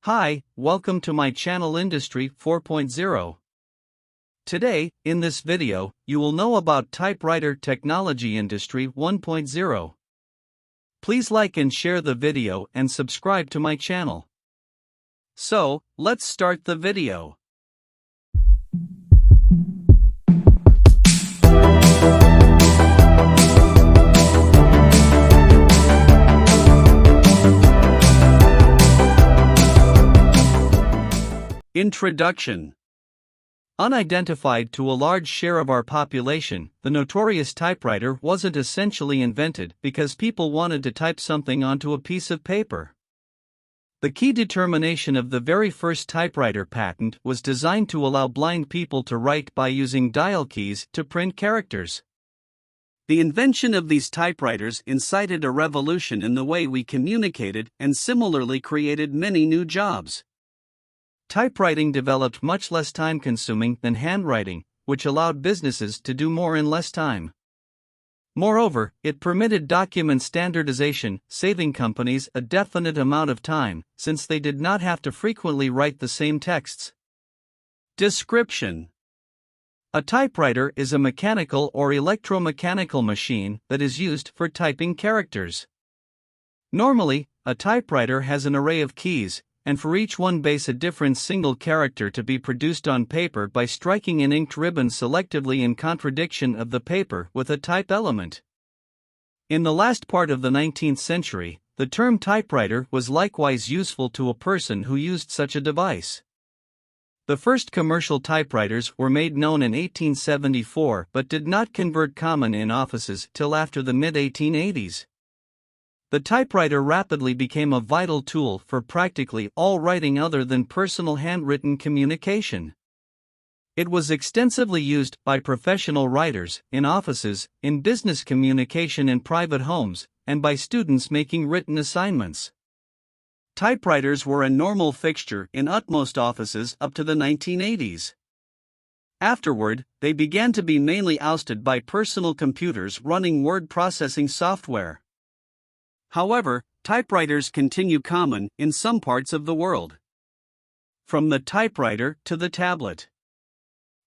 Hi, welcome to my channel Industry 4.0. Today, in this video, you will know about Typewriter Technology Industry 1.0. Please like and share the video and subscribe to my channel. So, let's start the video. Introduction. Unidentified to a large share of our population, the notorious typewriter wasn't essentially invented because people wanted to type something onto a piece of paper. The key determination of the very first typewriter patent was designed to allow blind people to write by using dial keys to print characters. The invention of these typewriters incited a revolution in the way we communicated and similarly created many new jobs. Typewriting developed much less time-consuming than handwriting, which allowed businesses to do more in less time. Moreover, it permitted document standardization, saving companies a definite amount of time, since they did not have to frequently write the same texts. Description: a typewriter is a mechanical or electromechanical machine that is used for typing characters. Normally, a typewriter has an array of keys, and for each one base a different single character to be produced on paper by striking an inked ribbon selectively in contradiction of the paper with a type element. In the last part of the 19th century, the term typewriter was likewise useful to a person who used such a device. The first commercial typewriters were made known in 1874 but did not convert common in offices till after the mid-1880s. The typewriter rapidly became a vital tool for practically all writing other than personal handwritten communication. It was extensively used by professional writers, in offices, in business communication in private homes, and by students making written assignments. Typewriters were a normal fixture in utmost offices up to the 1980s. Afterward, they began to be mainly ousted by personal computers running word processing software. However, typewriters continue common in some parts of the world. From the typewriter to the tablet.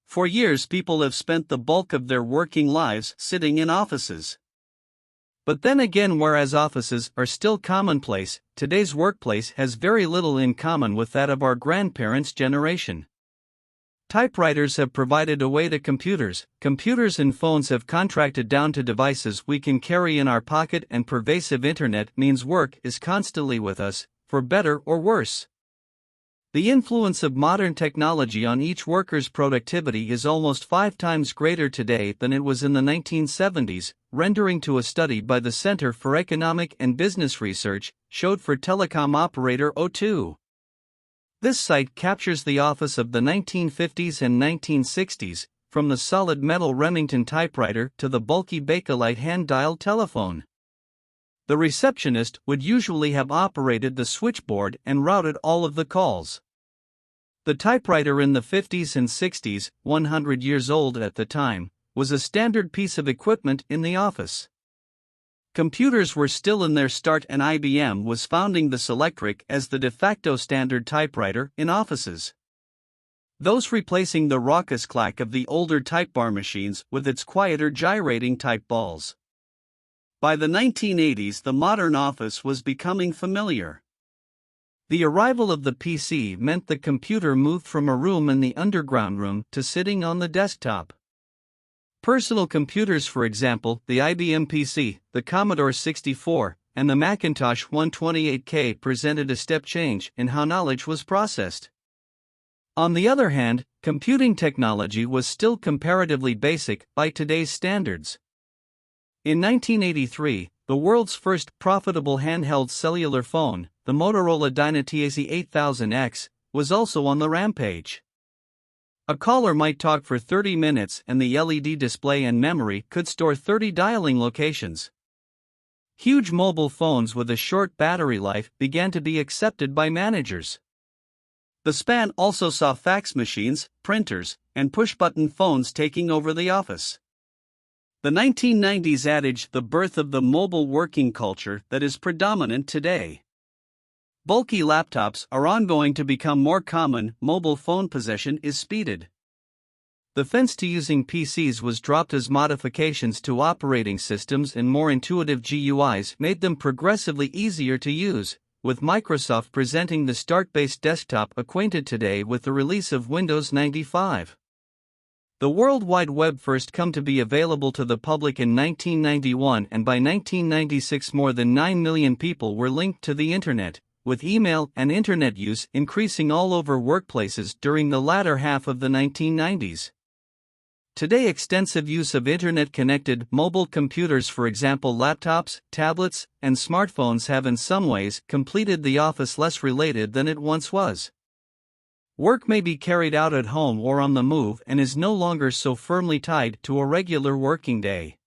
For years, people have spent the bulk of their working lives sitting in offices. But then again, whereas offices are still commonplace, today's workplace has very little in common with that of our grandparents' generation. Typewriters have provided a way to computers. Computers and phones have contracted down to devices we can carry in our pocket, and pervasive internet means work is constantly with us, for better or worse. The influence of modern technology on each worker's productivity is almost 5 times greater today than it was in the 1970s, rendering to a study by the Center for Economic and Business Research showed for telecom operator O2. This site captures the office of the 1950s and 1960s, from the solid metal Remington typewriter to the bulky Bakelite hand-dialed telephone. The receptionist would usually have operated the switchboard and routed all of the calls. The typewriter in the 50s and 60s, 100 years old at the time, was a standard piece of equipment in the office. Computers were still in their start, and IBM was founding the Selectric as the de facto standard typewriter in offices. Those replacing the raucous clack of the older type bar machines with its quieter gyrating type balls. By the 1980s, the modern office was becoming familiar. The arrival of the PC meant the computer moved from a room in the underground room to sitting on the desktop. Personal computers, for example, the IBM PC, the Commodore 64, and the Macintosh 128K, presented a step change in how knowledge was processed. On the other hand, computing technology was still comparatively basic by today's standards. In 1983, the world's first profitable handheld cellular phone, the Motorola Dynatac 8000X, was also on the rampage. A caller might talk for 30 minutes and the LED display and memory could store 30 dialing locations. Huge mobile phones with a short battery life began to be accepted by managers. The span also saw fax machines, printers, and push-button phones taking over the office. The 1990s added the birth of the mobile working culture that is predominant today. bulky laptops are ongoing to become more common. Mobile phone possession is speeded. The fence to using PCs was dropped as modifications to operating systems and more intuitive GUIs made them progressively easier to use, with Microsoft presenting the Start-based desktop acquainted today with the release of Windows 95. The World Wide Web first come to be available to the public in 1991, and by 1996 more than 9 million people were linked to the Internet, with email and Internet use increasing all over workplaces during the latter half of the 1990s. Today, extensive use of Internet-connected mobile computers, for example laptops, tablets, and smartphones, have in some ways completed the office less related than it once was. Work may be carried out at home or on the move and is no longer so firmly tied to a regular working day.